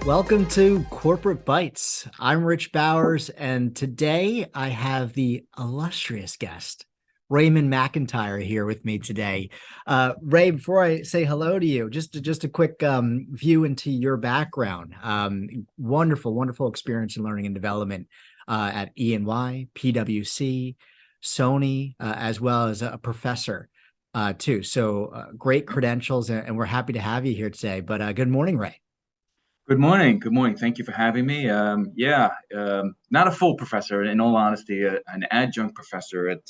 Welcome to Corporate Bytes. I'm Rich Bowers, and today I have the illustrious guest, Raymond McIntyre, here with me today. Ray, before I say hello to you, just a quick view into your background. Wonderful, wonderful experience in learning and development at E&Y, PwC, Sony, as well as a professor too. So great credentials, and we're happy to have you here today. But good morning, Ray. Good morning. Good morning. Thank you for having me. Not a full professor, in all honesty, an adjunct professor at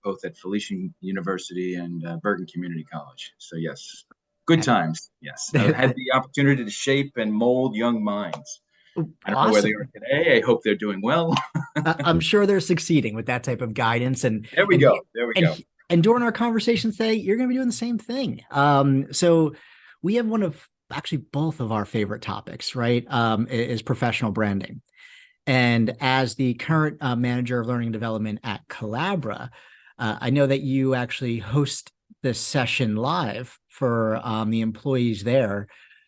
both at Felician University and Bergen Community College. So yes, good times. Yes, I've had the opportunity to shape and mold young minds. I don't know where they are Awesome. today. I hope they're doing well. I'm sure they're succeeding with that type of guidance, and There we and go. There we and go. and during our conversation today, you're going to be doing the same thing. So we have one of actually both of our favorite topics, right? Is professional branding, and as the current manager of learning and development at Collabra, I know that you actually host this session live for the employees there.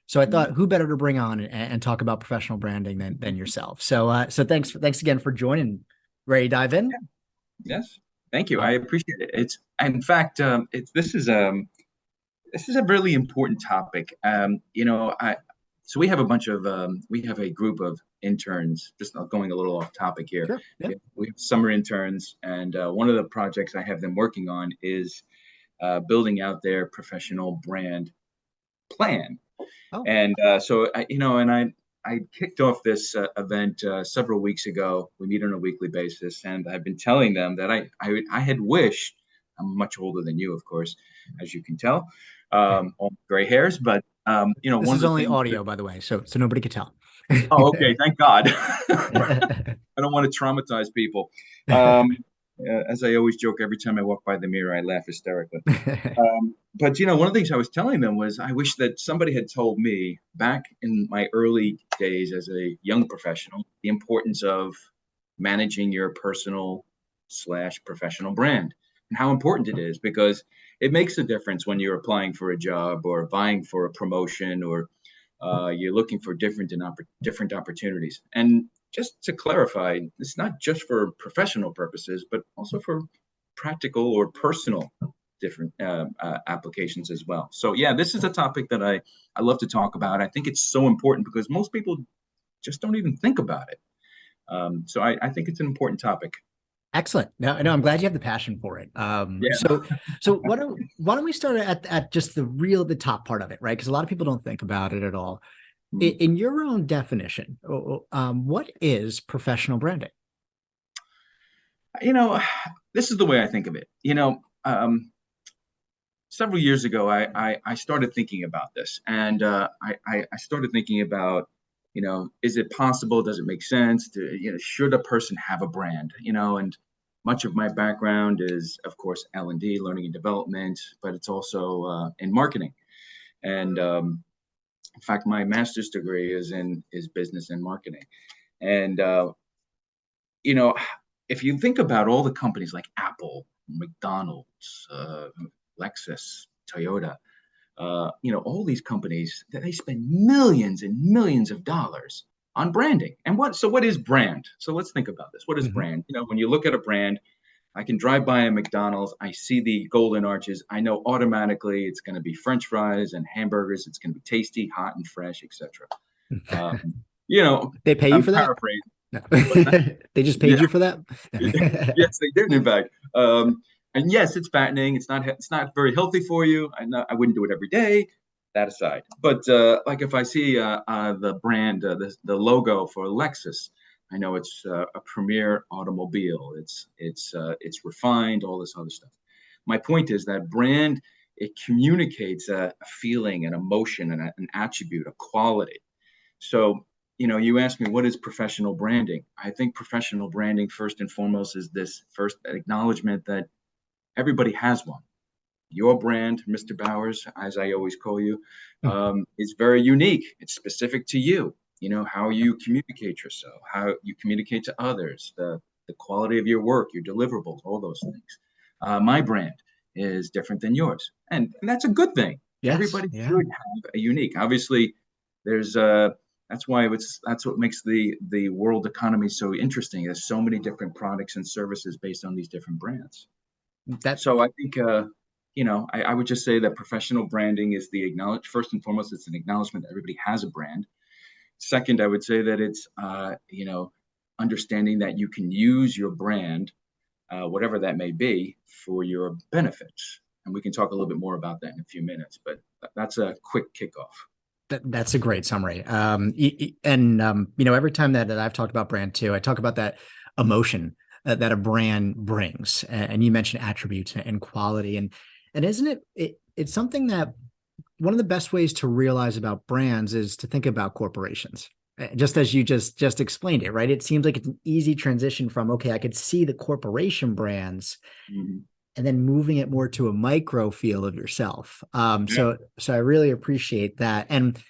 So I thought, who better to bring on and talk about professional branding than yourself? So thanks again for joining. Ready to dive in? Yes. Thank you. Uh, I appreciate it. It's in fact, it's this is a really important topic. We have a group of interns. Just going a little off topic here. sure. Yeah. We have summer interns, and one of the projects I have them working on is building out their professional brand plan. Oh, And I kicked off this event several weeks ago. We meet on a weekly basis, and I've been telling them that I had wished. I'm much older than you, of course, as you can tell, all gray hairs. But this one of is the only things that, audio, by the way, so nobody could tell. oh, okay, thank God. I don't want to traumatize people. Um, as I always joke, every time I walk by the mirror, I laugh hysterically. But one of the things I was telling them was I wish that somebody had told me back in my early days as a young professional the importance of managing your personal slash professional brand and how important it is because it makes a difference when you're applying for a job or vying for a promotion or you're looking for different opportunities. And just to clarify, it's not just for professional purposes, but also for practical or personal different applications as well. So yeah, this is a topic that I love to talk about. I think it's so important because most people just don't even think about it. So I think it's an important topic. Excellent. No, I'm glad you have the passion for it. Yeah. So why don't we start at just the top part of it, right? Because a lot of people don't think about it at all. In your own definition, what is professional branding? You know, this is the way I think of it. Several years ago, I started thinking about this, and I started thinking about, is it possible? Does it make sense? Should a person have a brand? And much of my background is, of course, L&D, learning and development, but it's also in marketing. And in fact, my master's degree is business and marketing. And you know, if you think about all the companies like Apple, McDonald's, Lexus, Toyota, all these companies that they spend millions and millions of dollars on branding. And what is brand? So let's think about this. What is Mhm. brand? When you look at a brand, I can drive by a McDonald's, I see the golden arches, I know automatically it's going to be French fries and hamburgers, it's going to be tasty, hot and fresh, etc. Um, you know, They pay you I'm for that? paraphrasing. No. What's that? They just paid Yeah. you for that? Yes, they did, in fact. And yes, it's fattening. It's not very healthy for you. I wouldn't do it every day. That aside, but like if I see the brand, the logo for Lexus, I know it's a premier automobile. It's refined, all this other stuff. My point is that brand, it communicates a feeling, an emotion, and an attribute, a quality. So, you asked me, what is professional branding? I think professional branding, first and foremost, is this first acknowledgement that everybody has one. Your brand, Mr. Bowers, as I always call you, is very unique. It's specific to you. How you communicate yourself, how you communicate to others, the quality of your work, your deliverables, all those things. My brand is different than yours. And that's a good thing. Yes. Everybody Yeah. should have a unique. Obviously, there's That's what makes the world economy so interesting. There's so many different products and services based on these different brands. That So I think I would just say that professional branding is the acknowledge first and foremost, it's an acknowledgement that everybody has a brand. Second, I would say that it's understanding that you can use your brand, whatever that may be, for your benefits. And we can talk a little bit more about that in a few minutes, but that's a quick kickoff. that's a great summary. And every time that I've talked about brand too, I talk about that emotion that a brand brings. And you mentioned attributes and quality, and isn't it's something that one of the best ways to realize about brands is to think about corporations. Just as you just explained it, right? It seems like it's an easy transition from, okay, I could see the corporation brands, Mhm. and then moving it more to a micro feel of yourself. Yeah. So I really appreciate that. And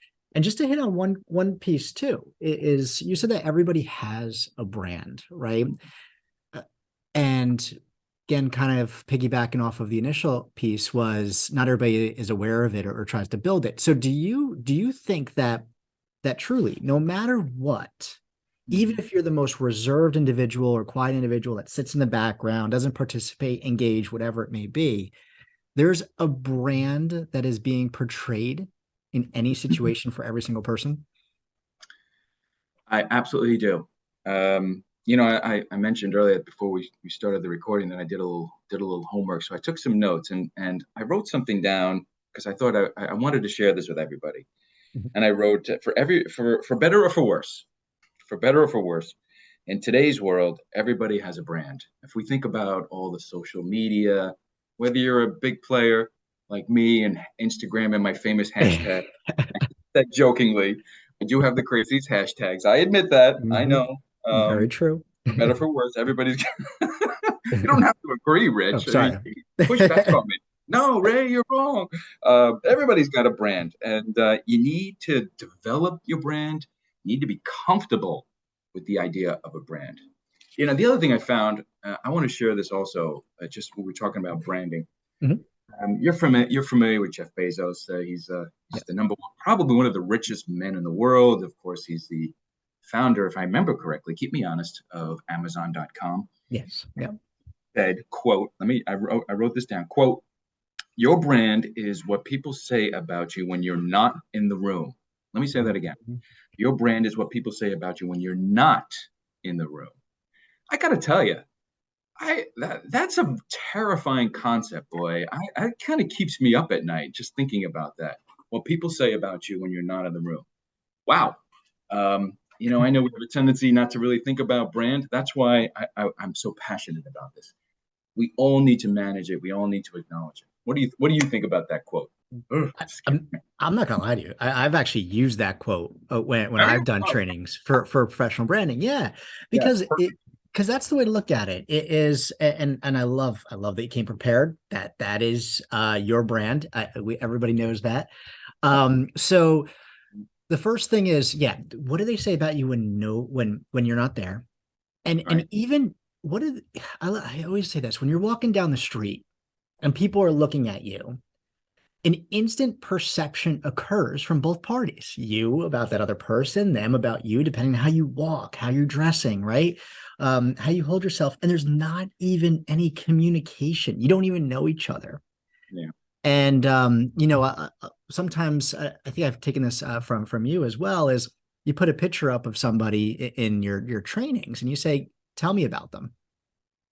just to hit on one piece too, is you said that everybody has a brand, right? Uh, And again, kind of piggybacking off of the initial piece, was not everybody is aware of it, or tries to build it. So do you think that truly, no matter what, even Mhm. if you're the most reserved individual or quiet individual that sits in the background, doesn't participate, engage, whatever it may be, there's a brand that is being portrayed in any situation for every single person? I absolutely do. I mentioned earlier before we started the recording that I did a little homework. So I took some notes and I wrote something down because I thought I wanted to share this with everybody. Mhm. And I wrote for better or for worse, for better or for worse, in today's world, everybody has a brand. If we think about all the social media, whether you're a big player like me and Instagram and my famous hashtag, that jokingly, I do have the craziest hashtags. I admit that. I Mhm. know. Very true. For better for worse, everybody's. You don't have to agree, Oh, Rich. I sorry. mean, push back on me. No, Ray, you're wrong. Everybody's got a brand, and you need to develop your brand. You need to be comfortable with the idea of a brand. The other thing I found, I want to share this also. Just when we're talking about branding, Mhm. you're familiar with Jeff Bezos. He's Yes. the number one, probably one of the richest men in the world. Of course, he's the founder, if I remember correctly, keep me honest, of Amazon.com. Yes. Yeah. Said, quote, I wrote this down, quote, your brand is what people say about you when you're not in the room. Let me say that again. Mhm. Your brand is what people say about you when you're not in the room. I got to tell you, that's a terrifying concept, boy. I kind of keeps me up at night just thinking about that. What people say about you when you're not in the room. Wow. I know we have a tendency not to really think about brand. That's why I'm so passionate about this. We all need to manage it. We all need to acknowledge it. What do you think about that quote? Ugh, I, scared I'm me. I'm not gonna lie to you. I've actually used that quote when Have you? I've done Oh, trainings for professional branding. Yeah, yeah. because that's the way to look at it. It is, and I love that you came prepared. That is your brand. Everybody knows that. So the first thing is, yeah, what do they say about you when you're not there? And Right. even what did I always say this, when you're walking down the street and people are looking at you, an instant perception occurs from both parties. You about that other person, them about you, depending on how you walk, how you're dressing, right? How you hold yourself. And there's not even any communication. You don't even know each other. Yeah. And sometimes I think I've taken this from you as well. Is you put a picture up of somebody in your trainings, and you say, "Tell me about them."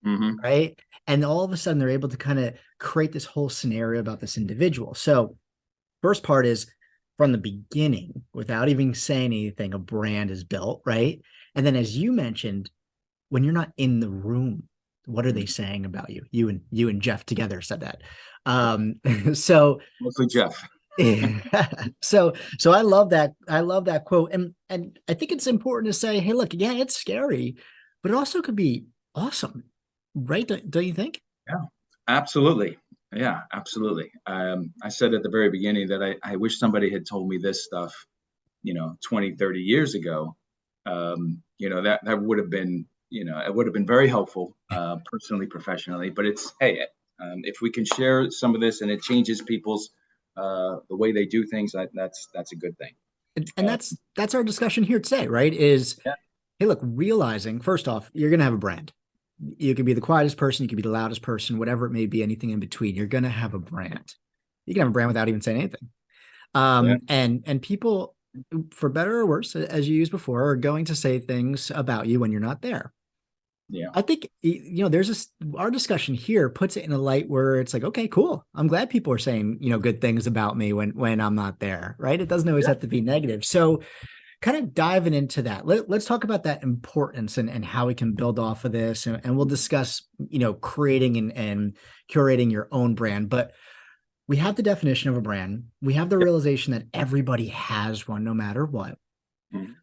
Mm-hmm. Right? And all of a sudden, they're able to kind of create this whole scenario about this individual. So first part is from the beginning, without even saying anything, a brand is built, right? And then, as you mentioned, when you're not in the room, what are they Mm-hmm. saying about you? You and Jeff together said that. Yep. Um, so Mostly Jeff. so I love that. I love that quote. And I think it's important to say, hey, look, yeah, it's scary, but it also could be awesome, right? Don't you think? Yeah. Absolutely. Yeah, absolutely. I said at the very beginning that I wish somebody had told me this stuff, 20, 30 years ago. That would have been, it would have been very helpful, personally, professionally. But hey, if we can share some of this and it changes people's the way they do things, that's a good thing. And that's our discussion here today, right? Is Yeah, hey, look, realizing first off, you're gonna have a brand. You can be the quietest person, you can be the loudest person, whatever it may be, anything in between. You're gonna have a brand. You can have a brand without even saying anything. yeah, And people, for better or worse, as you used before, are going to say things about you when you're not there. yeah, I think there's this our discussion here puts it in a light where it's like, okay, cool. I'm glad people are saying, good things about me when I'm not there, right? It doesn't always yeah. have to be negative. So kind of diving into that, let's talk about that importance and how we can build off of this. And we'll discuss, creating and curating your own brand. But we have the definition of a brand. We have the Yep. realization that everybody has one no matter what. Mhm.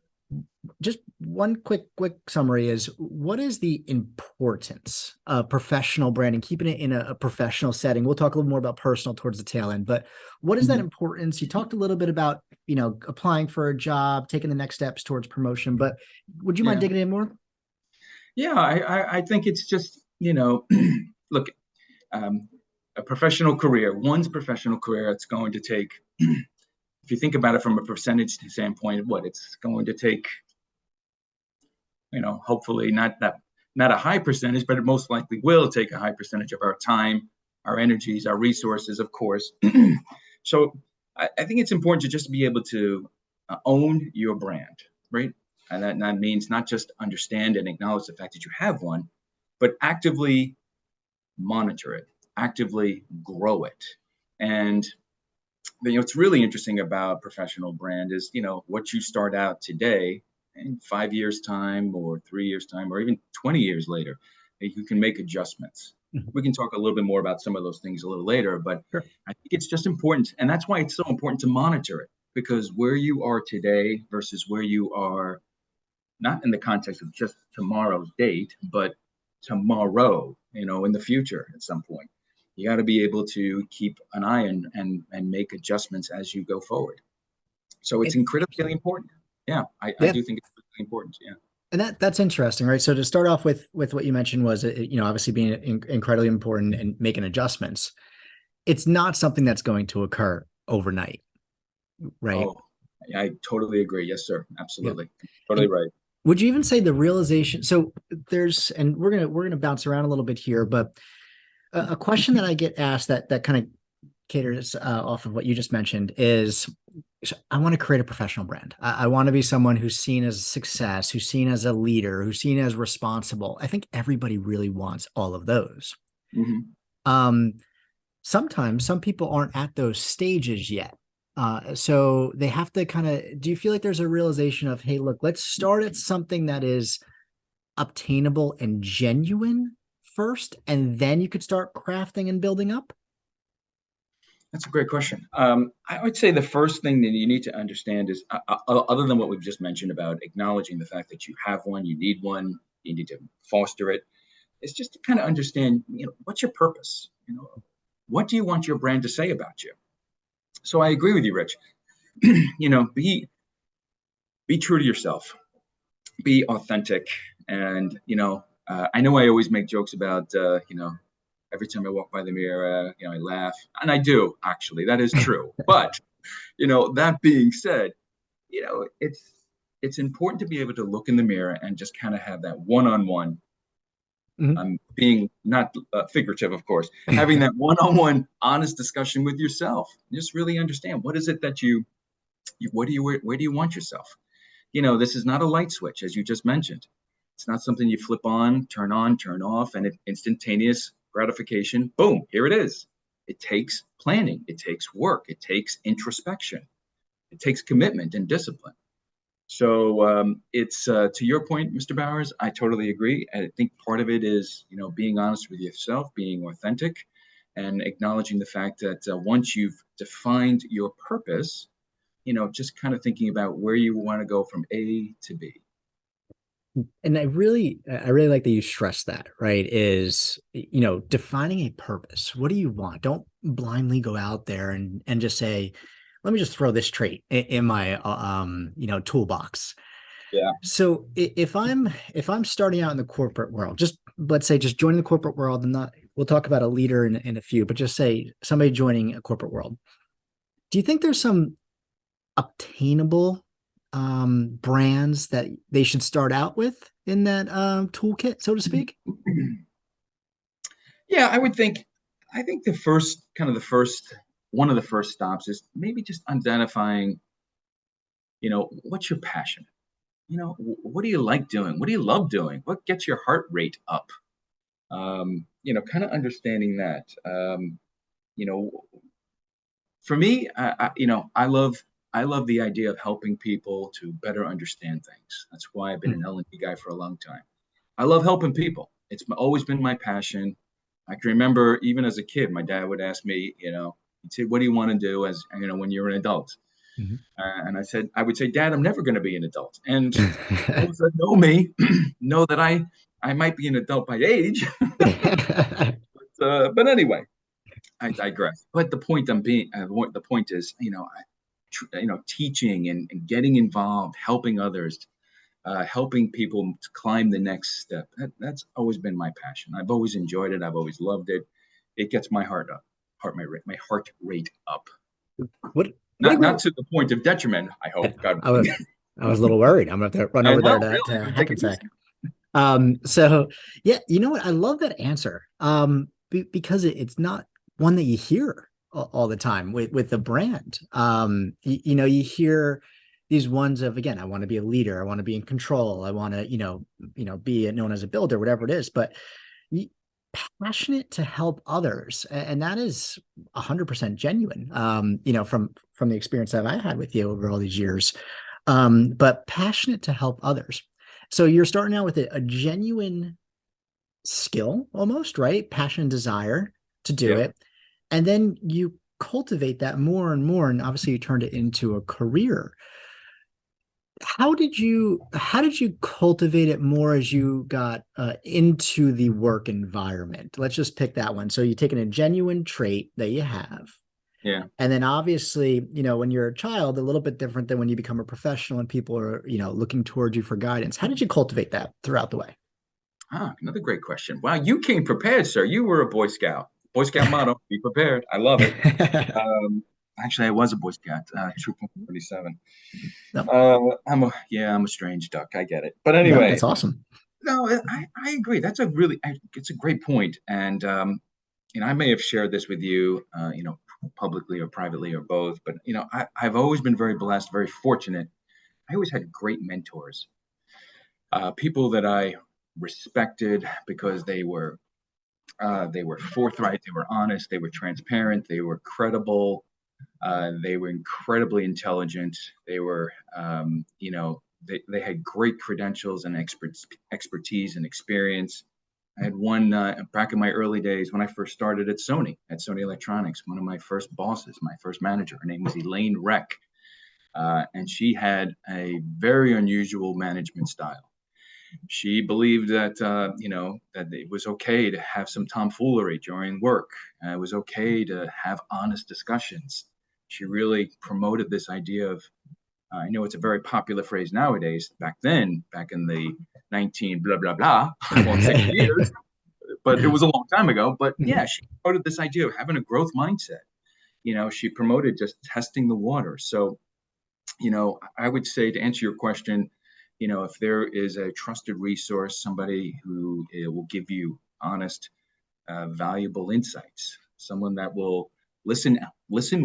Just one quick summary is what is the importance of professional branding, keeping it in a professional setting? We'll talk a little more about personal towards the tail end, but what is that Mhm. importance? You talked a little bit about, applying for a job, taking the next steps towards promotion, but would you mind Yeah, digging in more? yeah. I think it's just, look, um, a professional career, one's professional career, it's going to take, if you think about it from a percentage standpoint, what it's going to take, hopefully not a high percentage, but it most likely will take a high percentage of our time, our energies, our resources, of course. So I think it's important to just be able to own your brand, right? And that means not just understand and acknowledge the fact that you have one, but actively monitor it, actively grow it. And what's really interesting about professional brand is, what you start out today in 5 years time or 3 years time or even 20 years later, you can make adjustments. Mhm. We can talk a little bit more about some of those things a little later, but Sure. I think it's just important. And that's why it's so important to monitor it, because where you are today versus where you are, not in the context of just tomorrow's date, but tomorrow, in the future at some point. You got to be able to keep an eye and make adjustments as you go forward. So it's incredibly Interesting. important. Yeah, I Yeah. do think it's really important. Yeah. And that's interesting, right? So to start off with what you mentioned was, obviously being incredibly important and making adjustments. It's not something that's going to occur overnight, right? Oh, I totally agree. Yes, sir. Yeah. Absolutely. Totally And right. would you even say the realization? So there's, and we're gonna bounce around a little bit here, but a question that I get asked that kind of caters off of what you just mentioned is, I want to create a professional brand. I want to be someone who's seen as a success, who's seen as a leader, who's seen as responsible. I think everybody really wants all of those. Hmm. Um, Sometimes some people aren't at those stages yet. So they have to kind of, do you feel like there's a realization of, hey, look, let's start at something that is obtainable and genuine first, and then you could start crafting and building up? That's a great question. I would say the first thing that you need to understand is, other than what we've just mentioned about acknowledging the fact that you have one, you need to foster it, is just to kind of understand, what's your purpose? What do you want your brand to say about you? So I agree with you, Rich. Be true to yourself, be authentic, and I know I always make jokes about every time I walk by the mirror, I laugh, and I do actually. That is true. But that being said, it's important to be able to look in the mirror and just kind of have that one-on-one. Mhm. I'm being not figurative, of course, having that one-on-one honest discussion with yourself. Just really understand what is it that what do you where do you want yourself? This is not a light switch, as you just mentioned. It's not something you flip on, turn off, and instantaneous gratification. Boom, here it is. It takes planning, it takes work, it takes introspection, it takes commitment and discipline. So it's to your point, Mr. Bowers. I totally agree. I think part of it is being honest with yourself, being authentic, and acknowledging the fact that once you've defined your purpose, just kind of thinking about where you want to go from A to B. And I really like that you stress that, right? Is, defining a purpose. What do you want? Don't blindly go out there and just say, let me just throw this trait in my toolbox. Yeah. So if I'm starting out in the corporate world, just let's say just joining the corporate world, and not we'll talk about a leader in a few, but just say somebody joining a corporate world. Do you think there's some obtainable brands that they should start out with in that toolkit, so to speak? Yeah, I think the first one of the first stops is maybe just identifying, what's your passion? What do you like doing? What do you love doing? What gets your heart rate up? Kind of understanding that. You know, for me, I love the idea of helping people to better understand things. That's why I've been an L&D guy for a long time. I love helping people. It's always been my passion. I can remember even as a kid, my dad would ask me, he'd say, "What do you want to do as when you're an adult?" Mhm. And I would say, "Dad, I'm never going to be an adult." And those that know me know that I might be an adult by age, but anyway, I digress. But the point is, teaching and getting involved, helping others, helping people to climb the next step. That's always been my passion. I've always enjoyed it. I've always loved it. It gets my heart up, my heart rate up. What what a Not great to the point of detriment. I hope. God I was willing. I was a little worried. I'm gonna have to run I over there know, really. to Take it Hackensack. easy. So yeah, you know what? I love that answer. Because it's not one that you hear all the time with the brand. You hear these ones of, again, I want to be a leader, I want to be in control, I want to, be known as a builder, whatever it is, but passionate to help others, and that is 100% genuine. From the experience that I had with you over all these years, but passionate to help others. So you're starting out with a genuine skill, almost, right? Passion, desire to do Yeah. it. And then you cultivate that more and more. And obviously you turned it into a career. How did you cultivate it more as you got into the work environment? Let's just pick that one. So you've taken a genuine trait that you have, Yeah. and then obviously, when you're a child, a little bit different than when you become a professional and people are, looking towards you for guidance. How did you cultivate that throughout the way? Another great question. Wow, you came prepared, sir. You were a Boy Scout. Boy Scout motto: be prepared. I love it. Um, Actually, I was a Boy Scout, Troop 137. No, I'm a strange duck. I get it. But no, anyway, that's awesome. no, I agree. It's a great point. And I may have shared this with you, publicly or privately or both. But I've always been very blessed, very fortunate. I always had great mentors, people that I respected because they were forthright, they were honest, they were transparent, they were credible, they were incredibly intelligent. They were, they had great credentials and expertise and experience. I had one back in my early days when I first started at Sony Electronics. One of my first bosses, my first manager, her name was Elaine Reck, and she had a very unusual management style. She believed that that it was okay to have some tomfoolery during work. It was okay to have honest discussions. She really promoted this idea of. I know it's a very popular phrase nowadays. Back then, back in the 19 blah blah blah, I won't say the years, but it was a long time ago. But yeah, she promoted this idea of having a growth mindset. She promoted just testing the water. So I would say, to answer your question, if there is a trusted resource, somebody who will give you honest, valuable insights, someone that will listen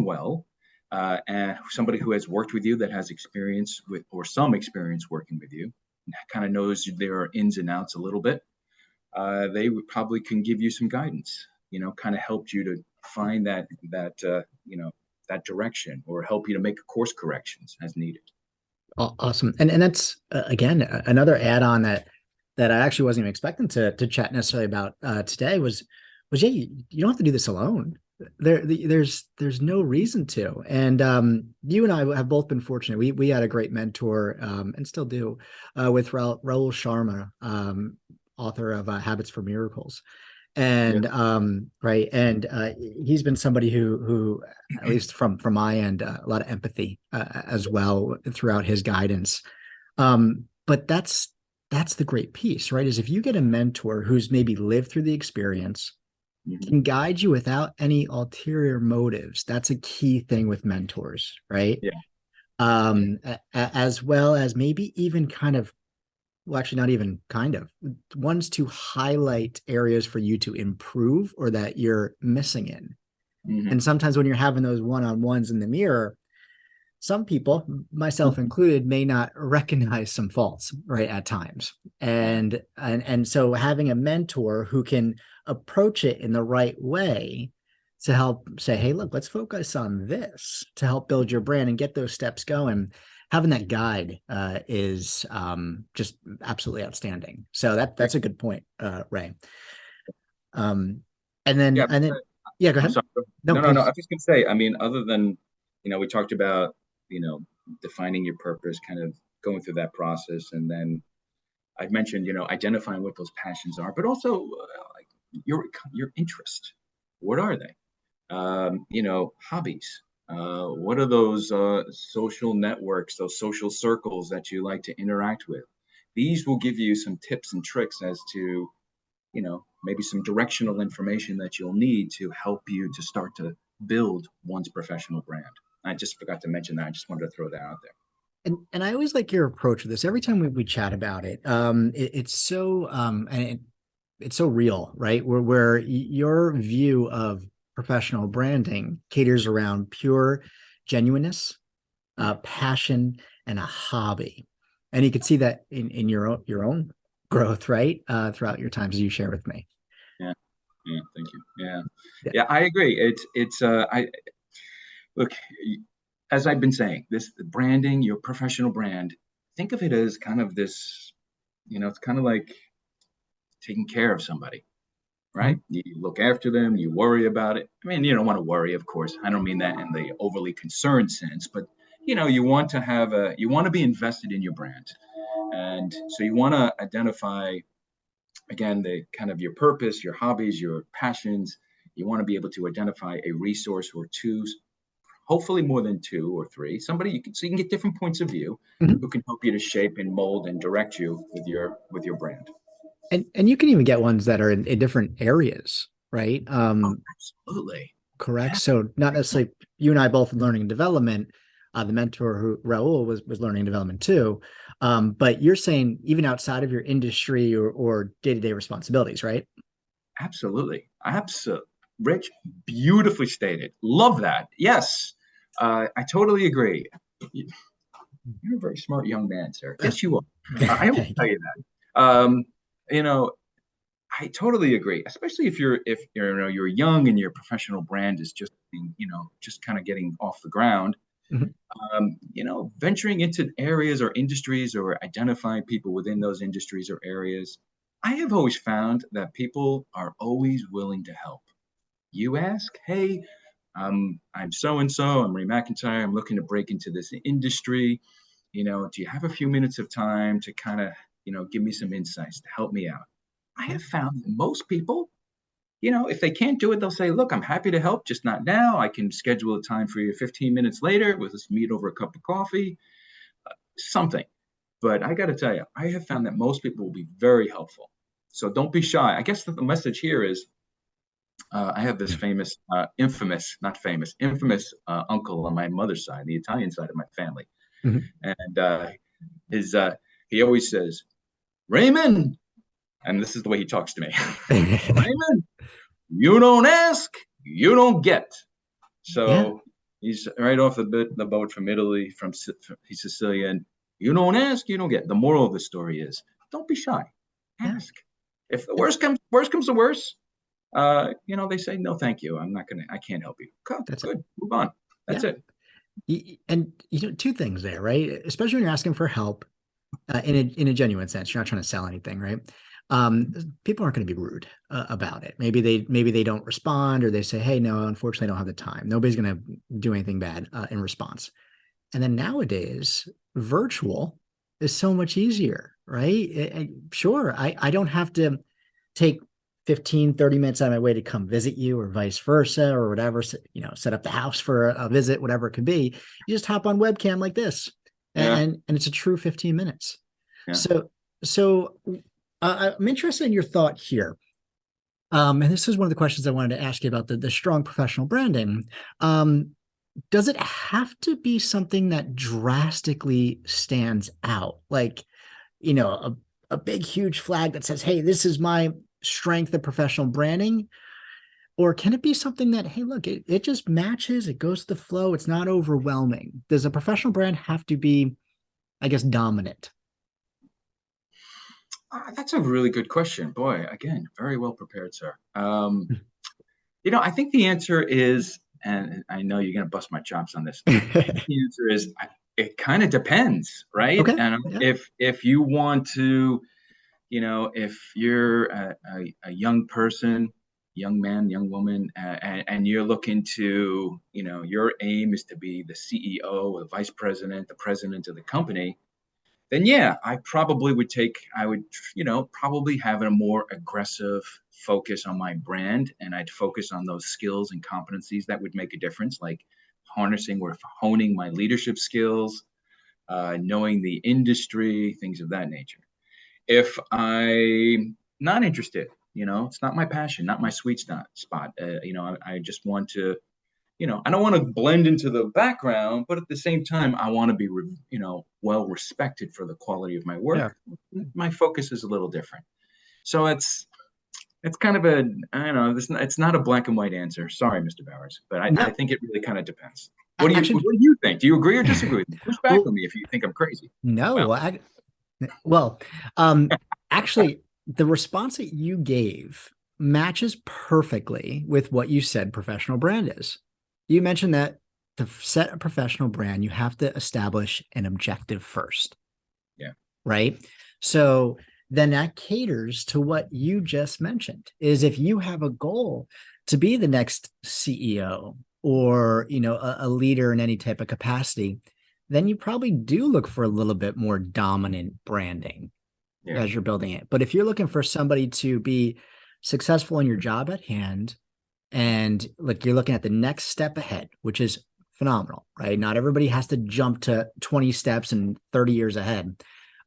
well, and somebody who has worked with you, that has experience with, or some experience working with you, kind of knows their ins and outs a little bit, they would probably can give you some guidance, kind of help you to find that direction, or help you to make course corrections as needed. Awesome. And that's again another add-on that I actually wasn't even expecting to chat necessarily about today was yeah, you don't have to do this alone. There's no reason to. And you and I have both been fortunate. We had a great mentor, and still do, with Raul Sharma, author of Habits for Miracles. Yeah. And right, and he's been somebody who at least from my end, a lot of empathy as well throughout his guidance. But that's the great piece, right? Is if you get a mentor who's maybe lived through the experience, Mm-hmm. can guide you without any ulterior motives. That's a key thing with mentors, right? Yeah. as well as maybe even kind of, well, actually, not even kind of, ones to highlight areas for you to improve or that you're missing in. Hmm. And sometimes when you're having those one-on-ones in the mirror, some people, myself included, may not recognize some faults, right, at times. Yeah. And so having a mentor who can approach it in the right way to help say, hey, look, let's focus on this to help build your brand and get those steps going. Having that guide is just absolutely outstanding. So that's a good point, Ray. Um, Yeah. and then, yeah, go I'm ahead. sorry. No, No. I please. was just gonna say, I mean, other than, we talked about, you know, defining your purpose, kind of going through that process, and then I've mentioned, identifying what those passions are, but also like your interest. What are they? Hobbies. What are those social networks, those social circles that you like to interact with? These will give you some tips and tricks as to, maybe some directional information that you'll need to help you to start to build one's professional brand. I just forgot to mention that. I just wanted to throw that out there. And I always like your approach with this. Every time we chat about it, it's so it's so real, right? Where your view of professional branding caters around pure genuineness, Yeah, passion, and a hobby. And you can see that in your own growth, right? Throughout your times as you share with me. yeah, yeah. Thank you. Yeah, Yeah. yeah. I agree. It's I look, as I've been saying, this branding, your professional brand. Think of it as kind of this. It's kind of like taking care of somebody, right? Mhm. You look after them, you worry about it. I mean, you don't want to worry, of course. I don't mean that in the overly concerned sense, but you want to you want to be invested in your brand. And so you want to identify, again, the kind of your purpose, your hobbies, your passions. You want to be able to identify a resource or two, hopefully more than two or three, somebody so you can get different points of view Mhm. who can help you to shape and mold and direct you with your brand. And you can even get ones that are in different areas, right? Oh, absolutely. Correct. Yeah. So not Great point. necessarily you and I both in learning and development. The mentor who Raul was learning and development too. But you're saying even outside of your industry or day-to-day responsibilities, right? Absolutely. Absolutely. Rich, beautifully stated. Love that. Yes, I totally agree. You're a very smart young man, sir. Uh, Yes, you are. I will Thank tell you. you that. You know, I totally agree, especially if you're young and your professional brand is just just kind of getting off the ground. Mhm. Venturing into areas or industries or identifying people within those industries or areas, I have always found that people are always willing to help. You ask, hey, I'm so and so, I'm Ray McIntyre, I'm looking to break into this industry. Do you have a few minutes of time to kind of, give me some insights to help me out? I Yeah, have found that most people, if they can't do it, they'll say, look, I'm happy to help, just not now. I can schedule a time for you 15 minutes later. We'll just meet over a cup of coffee, something. But I got to tell you, I have found that most people will be very helpful. So don't be shy. I guess that the message here is I have this famous, not famous, infamous uncle on my mother's side, the Italian side of my family. Mhm. And his, he always says, Raymond, and this is the way he talks to me. Raymond, you don't ask, you don't get. Yeah, So he's right off the boat from Italy, he's Sicilian. You don't ask, you don't get. The moral of the story is don't be shy. yeah. Ask. If the worst comes to worst, they say no, thank you. I can't help you. Okay, That's it. good. Move on. That's Yeah. it. And two things there, right? Especially when you're asking for help in a genuine sense. You're not trying to sell anything, right? People aren't going to be rude about it. Maybe they don't respond or they say, "Hey, no, unfortunately, I don't have the time." Nobody's going to do anything bad in response. And then nowadays, virtual is so much easier, right? Sure, I don't have to take 15-30 minutes out of my way to come visit you or vice versa or whatever, set up the house for a visit, whatever it could be. You just hop on webcam like this Yeah. and it's a true 15 minutes. Yeah. So I'm interested in your thought here. And this is one of the questions I wanted to ask you about the strong professional branding. Um, does it have to be something that drastically stands out? Like, a big, huge flag that says, hey, this is my strength of professional branding? Or can it be something that, hey, look, it just matches, it goes to the flow, it's not overwhelming? Does a professional brand have to be, I guess, dominant? That's a really good question. Boy, again, very well prepared, sir. I think the answer is, and I know you're going to bust my chops on this. I think the answer is it kind of depends, right? Okay. And Yeah. if you want to, if you're a young person, young man, young woman, and you're looking to, your aim is to be the CEO, the vice president, the president of the company, then yeah, I would, probably have a more aggressive focus on my brand, and I'd focus on those skills and competencies that would make a difference, like harnessing or honing my leadership skills, knowing the industry, things of that nature. If I'm not interested, it's not my passion, not my sweet spot. I just want to, I don't want to blend into the background, but at the same time, I want to be, well respected for the quality of my Yeah. work. My focus is a little different. So it's kind of a, I don't know, it's not a black and white answer. Sorry, Mr. Bowers, but I No, think it really kind of depends. What actually, do you think? Do you agree or disagree with me? Push back on well, me if you think I'm crazy. Well, no, well, actually, the response that you gave matches perfectly with what you said professional brand is. You mentioned that to set a professional brand, you have to establish an objective first, yeah, right? So then that caters to what you just mentioned is if you have a goal to be the next CEO or, a leader in any type of capacity, then you probably do look for a little bit more dominant branding yeah, as you're building it. But if you're looking for somebody to be successful in your job at hand, and like you're looking at the next step ahead, which is phenomenal, right? Not everybody has to jump to 20 steps and 30 years ahead,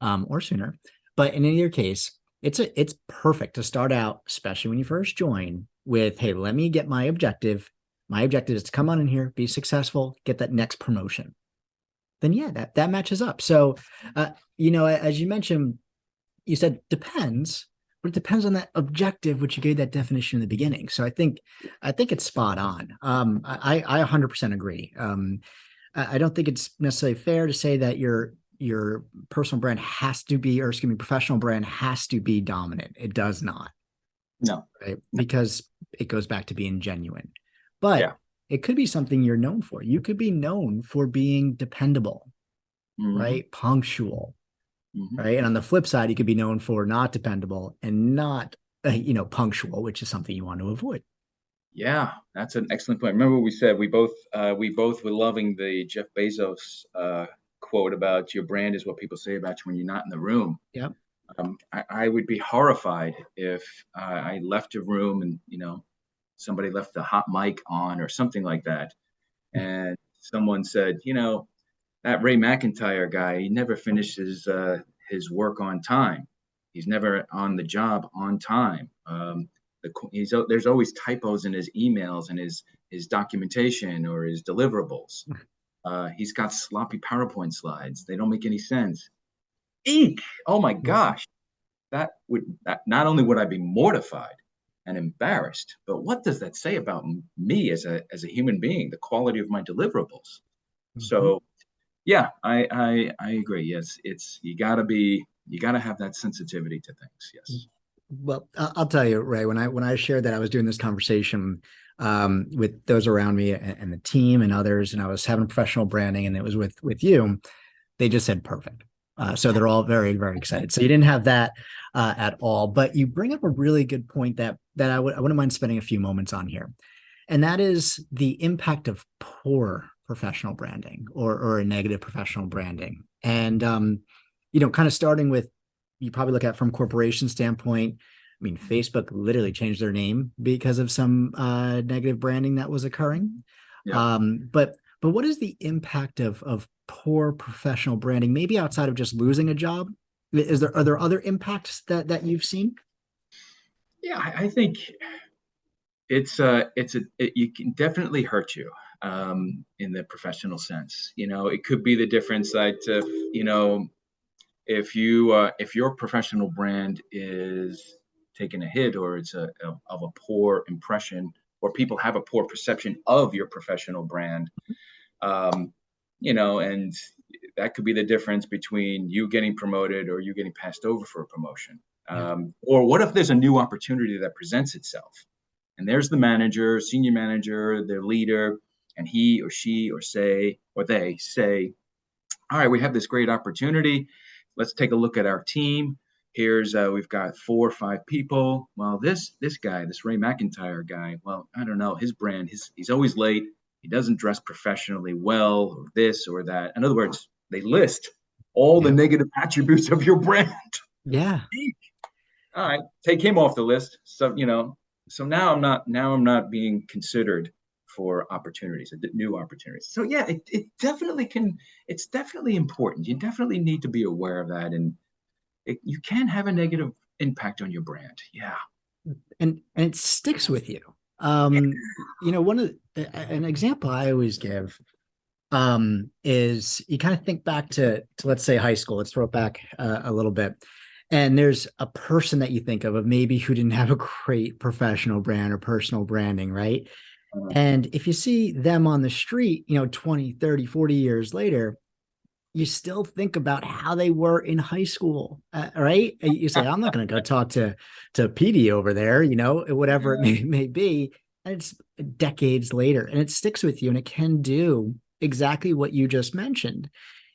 or sooner. But in either case, it's perfect to start out, especially when you first join, with, hey, let me get my objective. My objective is to come on in here, be successful, get that next promotion. Then yeah, that matches up. So, as you mentioned, you said depends, but it depends on that objective, which you gave that definition in the beginning. So I think it's spot on. I 100% agree. I don't think it's necessarily fair to say that your personal brand has to be, or excuse me, professional brand has to be dominant. It does not, no, right? no, Because it goes back to being genuine. But yeah, it could be something you're known for. You could be known for being dependable, hmm, right? Punctual, hmm, right? And on the flip side, you could be known for not dependable and not, punctual, which is something you want to avoid. yeah. That's an excellent point. Remember, we said we both were loving the Jeff Bezos quote about your brand is what people say about you when you're not in the room. Yeah. I would be horrified if I left a room and somebody left the hot mic on or something like that, and someone said, that Ray McIntyre guy, he never finishes his work on time. He's never on the job on time. There's always typos in his emails and his documentation or his deliverables. He's got sloppy PowerPoint slides. They don't make any sense. Eek! Oh my gosh, not only would I be mortified and embarrassed, but what does that say about me as a human being? The quality of my deliverables. Mhm. So yeah, I agree. Yes, you gotta have that sensitivity to things. Yes. Well, I'll tell you, Ray, when I shared that I was doing this conversation with those around me and the team and others, and I was having professional branding, and it was with you, they just said perfect. So they're all very, very excited. So you didn't have that at all, but you bring up a really good point that I wouldn't mind spending a few moments on here, and that is the impact of poor professional branding or a negative professional branding. And kind of starting with, you probably look at from corporation standpoint. I mean, Facebook literally changed their name because of some negative branding that was occurring. Yeah. But what is the impact of poor professional branding? Maybe outside of just losing a job, are there other impacts that you've seen? Yeah, I think you can definitely hurt you in the professional sense. It could be the difference that if your professional brand is taking a hit, or it's of a poor impression, or people have a poor perception of your professional brand, um, and that could be the difference between you getting promoted or you getting passed over for a promotion. Yeah. Or what if there's a new opportunity that presents itself? And there's the manager, senior manager, their leader, and he or she or they say, all right, we have this great opportunity. Let's take a look at our team. We've got 4 or 5 people. Well, this guy, this Ray McIntyre guy, well, I don't know, his brand, he's always late. He doesn't dress professionally well, or this or that. In other words, they list all the Yeah. negative attributes of your brand. Yeah. All right, take him off the list. So now I'm not being considered for opportunities, new opportunities. So yeah, it definitely can. It's definitely important. You definitely need to be aware of that, and you can have a negative impact on your brand. Yeah. And it sticks with you. One of an example I always give is you kind of think back to let's say high school. Let's throw it back a little bit. And there's a person that you think of maybe who didn't have a great professional brand or personal branding, right? And if you see them on the street, 20, 30, 40 years later, you still think about how they were in high school, right? You say, I'm not going to go talk to PD over there, whatever it may be. And it's decades later, and it sticks with you, and it can do exactly what you just mentioned.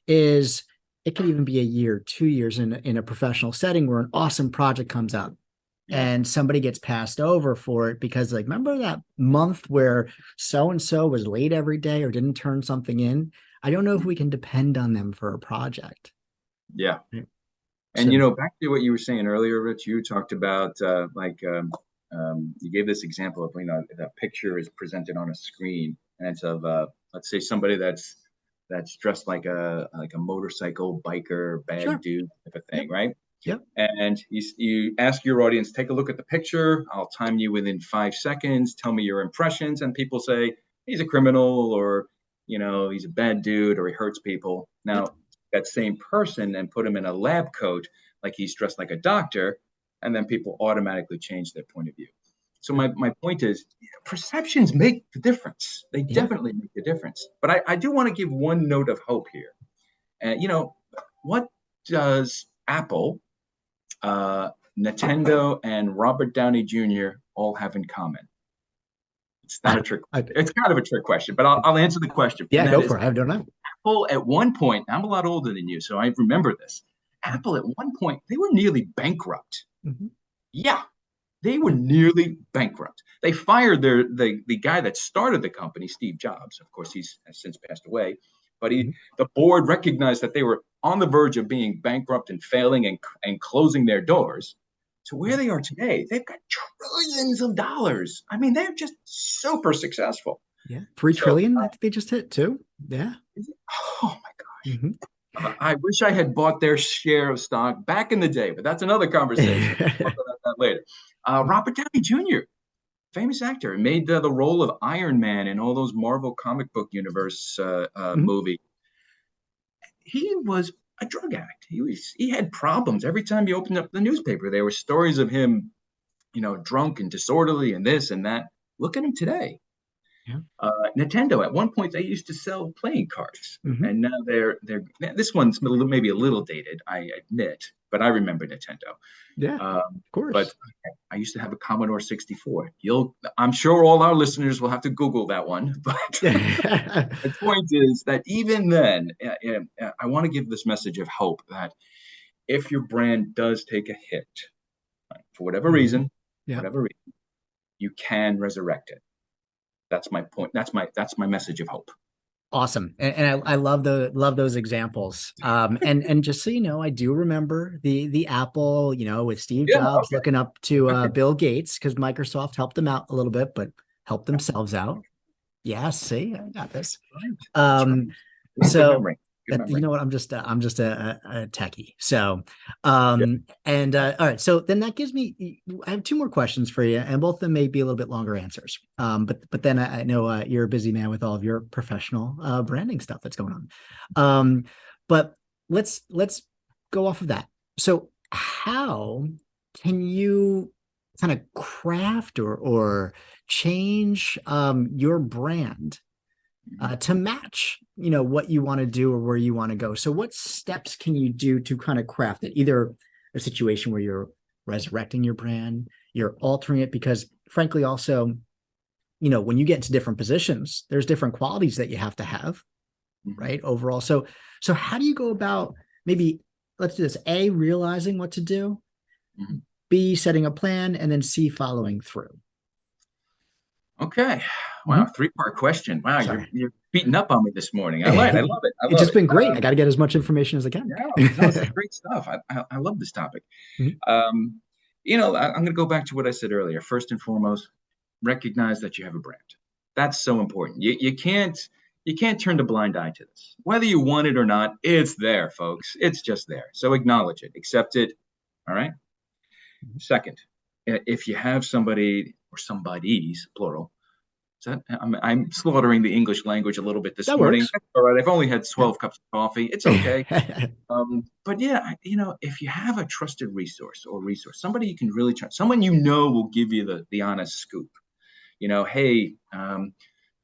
Is it could even be a year, 2 years in a professional setting where an awesome project comes up, Yeah. and somebody gets passed over for it because, like, remember that month where so and so was late every day or didn't turn something in? I don't know if we can depend on them for a project. Yeah. And So back to what you were saying earlier, Rich, you talked about you gave this example of the picture is presented on a screen, and it's of let's say somebody that's dressed like a motorcycle biker bad sure. dude type of Yep. thing, right? Yep. And you ask your audience, take a look at the picture. I'll time you within 5 seconds. Tell me your impressions, and people say he's a criminal, or he's a bad dude, or he hurts people. Yep. Now that same person and put him in a lab coat, like he's dressed like a doctor, and then people automatically change their point of view. So my point is, perceptions make the difference. They Yeah. definitely make the difference. But I do want to give one note of hope here. And what does Apple, Nintendo, and Robert Downey Jr. all have in common? It's not a trick. It's kind of a trick question, but I'll answer the question. Yeah, go for it. I don't know. Apple at one point, I'm a lot older than you, so I remember this. Apple at one point, they were nearly bankrupt. Mm-hmm. Yeah, they were nearly bankrupt. They fired the guy that started the company, Steve Jobs. Of course, he's has since passed away. But the board recognized that they were on the verge of being bankrupt and failing and closing their doors. To where they are today, they've got trillions of dollars. I mean, they're just super successful. Yeah, 3 trillion. I think they just hit too. Yeah. Oh my gosh. Mm-hmm. I wish I had bought their share of stock back in the day, but that's another conversation. We'll talk about that later. Robert Downey Jr., famous actor, made the role of Iron Man in all those Marvel comic book universe movie. He was a drug addict. He had problems every time you opened up the newspaper. There were stories of him, drunk and disorderly and this and that. Look at him today. Yeah. Nintendo, at one point, they used to sell playing cards, and now they're this one's maybe a little dated, I admit, but I remember Nintendo. Yeah, of course. But I used to have a Commodore 64. I'm sure all our listeners will have to Google that one. But the point is that even then, I want to give this message of hope that if your brand does take a hit, for whatever reason, you can resurrect it. That's my point. That's my message of hope. Awesome. And I love those examples. And just so you know, I do remember the Apple, with Steve Jobs looking up to Bill Gates, because Microsoft helped them out a little bit, but helped themselves out. Yeah, see, I got this. So Good That, you memory. know what, I'm just a techie. So Yeah. all right, so then that gives me, I have two more questions for you, and both of them may be a little bit longer answers. But then I know you're a busy man with all of your professional branding stuff that's going on. But let's go off of that. So how can you kind of craft or change your brand Mhm. to match, what you want to do or where you want to go? So what steps can you do to kind of craft it? Either a situation where you're resurrecting your brand, you're altering it, because frankly, also, when you get into different positions, there's different qualities that you have to have, Mhm. right? Overall. So how do you go about, maybe let's do this: A, realizing what to do; Mhm. B, setting a plan; and then C, following through. Okay. Wow, Mhm. three-part question. Wow, you're Sorry. you're beating up on me this morning. I like. I love it. I It's love just it. been great. I got to get as much information as I can. Yeah. No, this is great stuff. I love this topic. Mhm. Um, I'm going to go back to what I said earlier. First and foremost, recognize that you have a brand. That's so important. You can't turn a blind eye to this. Whether you want it or not, it's there, folks. It's just there. So acknowledge it, accept it. All right. Second, if you have somebody or somebody's plural, I'm slaughtering the English language a little bit this That morning. works. That's all right. I've only had Yeah. 12 cups of coffee. It's okay. But yeah, if you have a trusted resource, somebody you can really trust, someone will give you the honest scoop. Hey,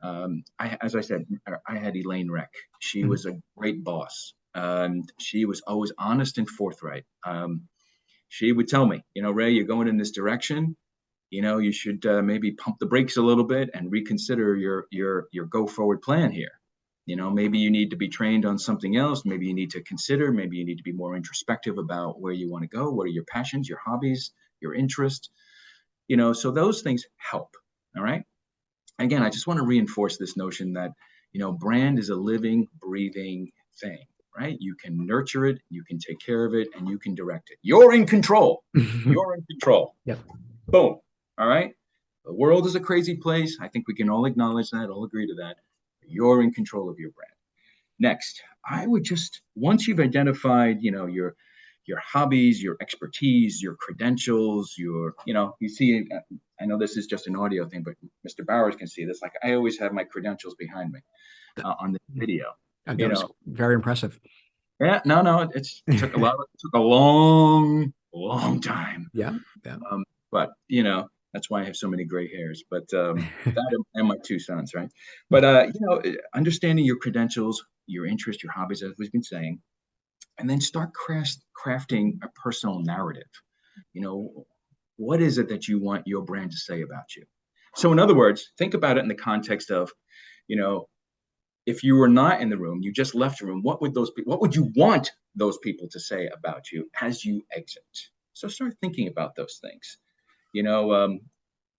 as I said, I had Elaine Reck. She Mhm. was a great boss. She was always honest and forthright. She would tell me, Ray, you're going in this direction. You should maybe pump the brakes a little bit and reconsider your go forward plan here. Maybe you need to be trained on something else. Maybe you need to consider. Maybe you need to be more introspective about where you want to go. What are your passions, your hobbies, your interests? So those things help. All right. Again, I just want to reinforce this notion that brand is a living, breathing thing. Right? You can nurture it, you can take care of it, and you can direct it. You're in control. You're in control. Yep. Boom. All right. The world is a crazy place. I think we can all acknowledge that, all agree to that. You're in control of your brand. Next, I would just, once you've identified, your hobbies, your expertise, your credentials, you see, I know this is just an audio thing, but Mr. Bowers can see this. Like I always have my credentials behind me on the video. That You was know, very impressive. yeah, no, it took it took a long, long time. Yeah. Yeah. But that's why I have so many gray hairs. But that and my two sons, right? But understanding your credentials, your interests, your hobbies, as we've been saying, and then start crafting a personal narrative. You know, what is it that you want your brand to say about you? So, in other words, think about it in the context of, you know, if you were not in the room, you just left the room. What would you want those people to say about you as you exit? So, start thinking about those things. You know,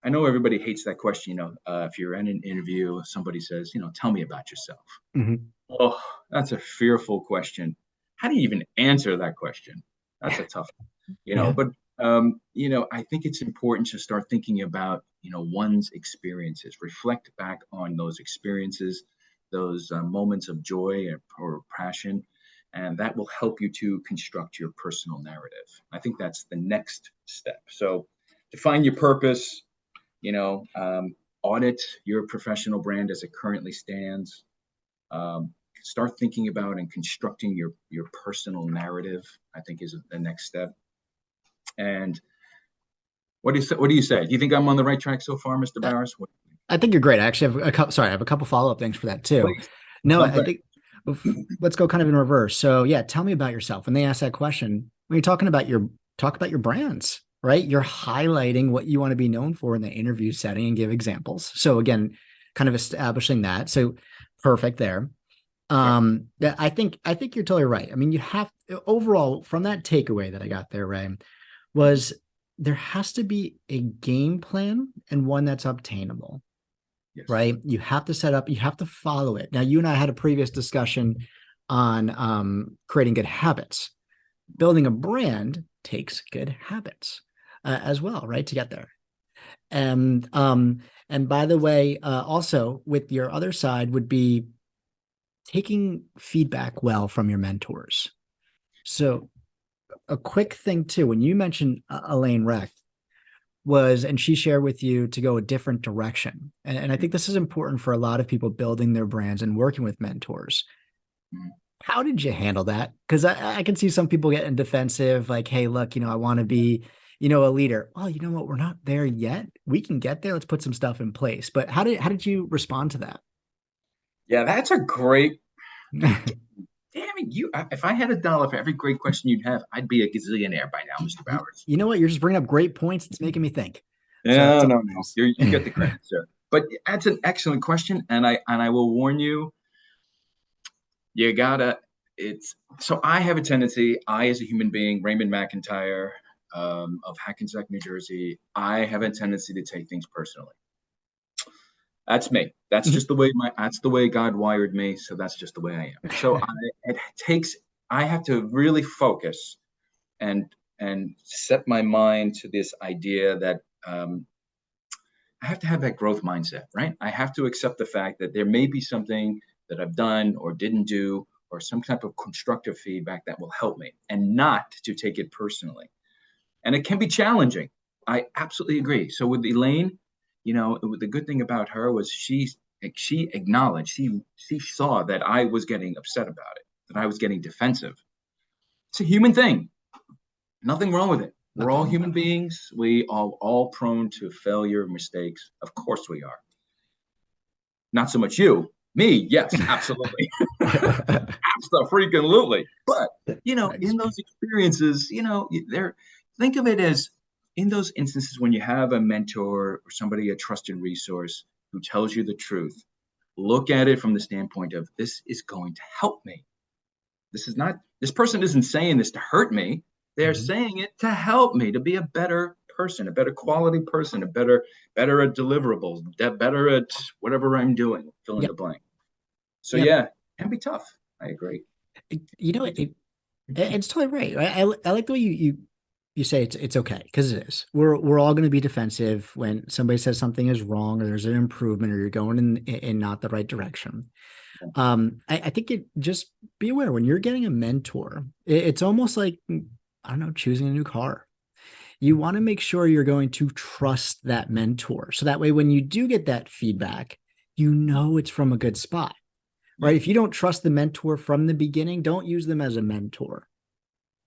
I know everybody hates that question. If you're in an interview, somebody says, tell me about yourself. Mhm. Oh, that's a fearful question. How do you even answer that question? That's a tough one, Yeah. but I think it's important to start thinking about, one's experiences, reflect back on those experiences, those moments of joy or passion, and that will help you to construct your personal narrative. I think that's the next step. So define your purpose, you know, um, audit your professional brand as it currently stands. Start thinking about and constructing your personal narrative. I think is the next step. And what do you say? What do you say? Do you think I'm on the right track so far, Mr. Uh, Barris? I think you're great. I actually have a couple. Sorry, I have a couple follow up things for that too. Please, No, jump I in. think let's go kind of in reverse. So yeah, tell me about yourself. When they ask that question, when you're talking about talk about your brands, right? You're highlighting what you want to be known for in the interview setting and give examples. So again, kind of establishing that. So perfect there. Yep. Yeah, I think you're totally right. I mean, you have overall from that takeaway that I got there, Ray, Mhm. was there has to be a game plan and one that's obtainable, Yes. right? You have to set up, you have to follow it. Now, you and I had a previous discussion on creating good habits. Building a brand takes good habits as well, right? To get there. And by the way, also with your other side would be taking feedback well from your mentors. So a quick thing too, when you mentioned Elaine Reck was, and she shared with you to go a different direction. And I think this is important for a lot of people building their brands and working with mentors. Mhm. How did you handle that? Because I can see some people getting defensive, like, hey, look, I want to be, a leader. Well, you know what? We're not there yet. We can get there. Let's put some stuff in place. But how did you respond to that? Yeah, that's a great. Damn it, if I had a dollar for every great question you'd have, I'd be a gazillionaire by now, Mr. Bowers. You know what? You're just bringing up great points. It's making me think. So No, it's no, all no. nice. You get the credit, sir. But that's an excellent question, and I will warn you, you gotta. It's so I have a tendency. I, as a human being, Raymond McIntyre, of Hackensack, New Jersey, I have a tendency to take things personally. That's me. That's just the way that's the way God wired me. So that's just the way I am. So it takes. I have to really focus and set my mind to this idea that I have to have that growth mindset, right? I have to accept the fact that there may be something that I've done or didn't do, or some type of constructive feedback that will help me, and not to take it personally. And it can be challenging. I absolutely agree. So with Elaine, the good thing about her was she acknowledged, she saw that I was getting upset about it, that I was getting defensive. It's a human thing. Nothing wrong with it. We're all Nothing. human beings. We are all prone to failure, mistakes. Of course we are. Not so much you. Me, yes, absolutely. Absolutely. But, Thanks. in those experiences, there, think of it as in those instances when you have a mentor or somebody, a trusted resource who tells you the truth, look at it from the standpoint of this is going to help me. This person isn't saying this to hurt me. They're Mhm. saying it to help me to be a better person, a better quality person, better at deliverables, better at whatever I'm doing, fill in Yep. the blank. So Yep. yeah, it can be tough. I agree. You know, it's totally right. I like the way you say it's okay because it is. We're all going to be defensive when somebody says something is wrong or there's an improvement or you're going in not the right direction. I think it just be aware when you're getting a mentor, it's almost like I don't know, choosing a new car. You want to make sure you're going to trust that mentor. So that way, when you do get that feedback, you know it's from a good spot, Yeah, right? If you don't trust the mentor from the beginning, don't use them as a mentor,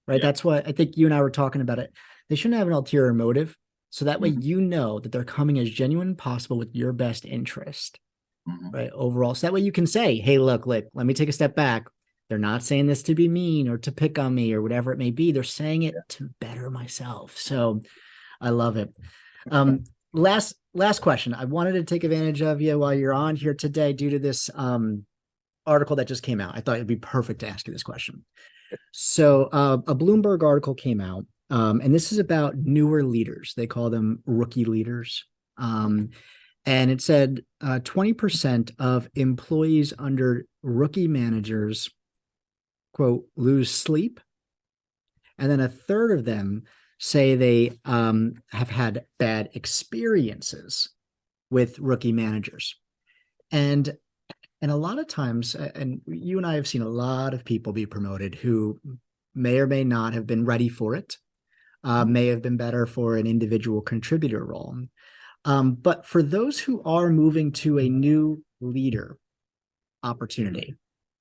right? yeah, That's what I think you and I were talking about it. They shouldn't have an ulterior motive. So that way, hmm you know that they're coming as genuine as possible with your best interest, hmm right? Overall. So that way you can say, hey, look, let me take a step back. They're not saying this to be mean or to pick on me or whatever it may be. They're saying it yeah. to better myself. So I love it. Um, last question. I wanted to take advantage of you while you're on here today due to this article that just came out. I thought it'd be perfect to ask you this question. So a Bloomberg article came out, and this is about newer leaders. They call them rookie leaders. And it said 20% of employees under rookie managers, quote, lose sleep. And then a third of them say they have had bad experiences with rookie managers. And and a lot of times, and you and I have seen a lot of people be promoted who may or may not have been ready for it, may have been better for an individual contributor role. But for those who are moving to a new leader opportunity,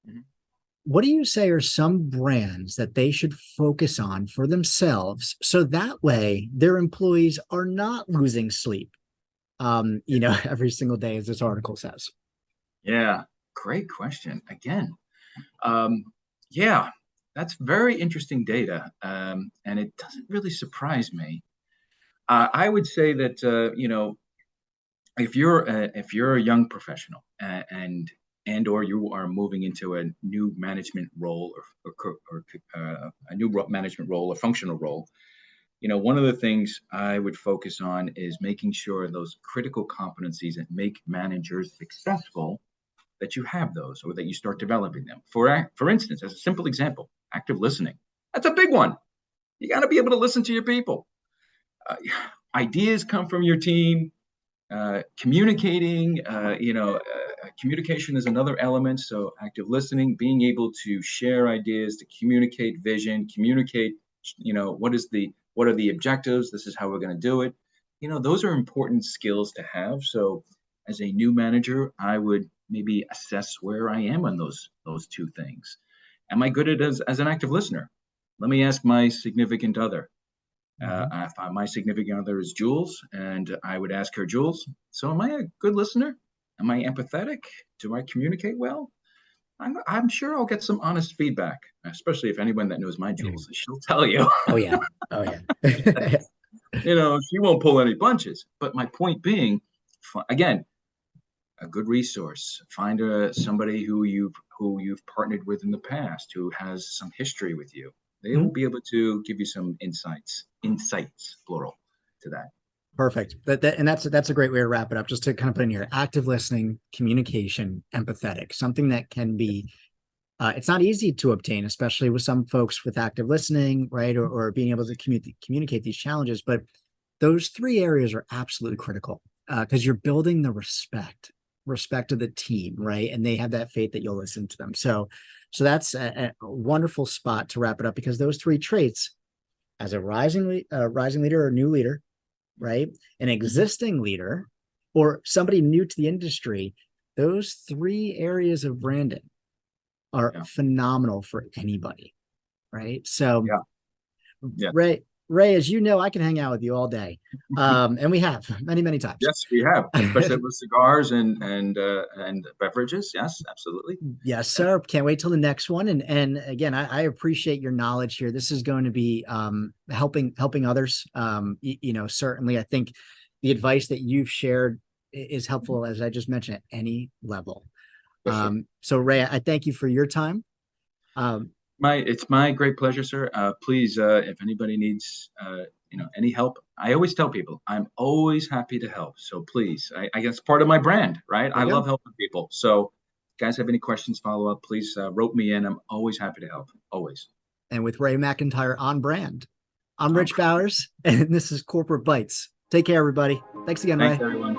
Mhm. what do you say are some brands that they should focus on for themselves so that way their employees are not losing sleep, every single day, as this article says? Yeah, great question. Again, um, yeah, that's very interesting data, and it doesn't really surprise me. I would say that if you're a young professional and or you are moving into a new management role or a new management role or functional role, one of the things I would focus on is making sure those critical competencies that make managers successful, that you have those or that you start developing them. For instance, as a simple example, active listening. That's a big one. You got to be able to listen to your people. Uh, Ideas come from your team. Communicating, communication is another element. So active listening, being able to share ideas, to communicate vision, communicate, what are the objectives? This is how we're going to do it. Those are important skills to have. So as a new manager, I would maybe assess where I am on those two things. Am I good at as an active listener? Let me ask my significant other. My significant other is Jules, and I would ask her, Jules, so am I a good listener? Am I empathetic? Do I communicate well? I'm sure I'll get some honest feedback, especially if anyone that knows my Jules, she'll tell you. Oh yeah. Oh yeah. She won't pull any punches. But my point being, again, a good resource. Find somebody who you've partnered with in the past, who has some history with you. They will be able to give you some insights, plural, to that. Perfect. And that's a great way to wrap it up. Just to kind of put in here: active listening, communication, empathetic. Something that can be. It's not easy to obtain, especially with some folks with active listening, right, or being able to communicate these challenges. But those three areas are absolutely critical because you're building the respect of the team, right? And they have that faith that you'll listen to them. So that's a wonderful spot to wrap it up, because those three traits, as a rising leader or new leader, right, an existing leader, or somebody new to the industry, those three areas of branding are phenomenal for anybody, right? So, Ray, as you know, I can hang out with you all day, and we have many times. Yes, we have, especially with cigars and beverages. Yes, absolutely. Yes, sir. Can't wait till the next one. And again, I appreciate your knowledge here. This is going to be helping others. Certainly, I think the advice that you've shared is helpful, as I just mentioned, at any level. So Ray, I thank you for your time. It's my great pleasure, sir. Please, if anybody needs any help, I always tell people I'm always happy to help. So please, I guess part of my brand, right? I love helping people. So if you guys have any questions, follow up, please rope me in. I'm always happy to help. Always. And with Ray McIntyre on brand, I'm Rich Bowers, and this is Corporate Bytes. Take care, everybody. Thanks again, Ray. Thanks, everyone.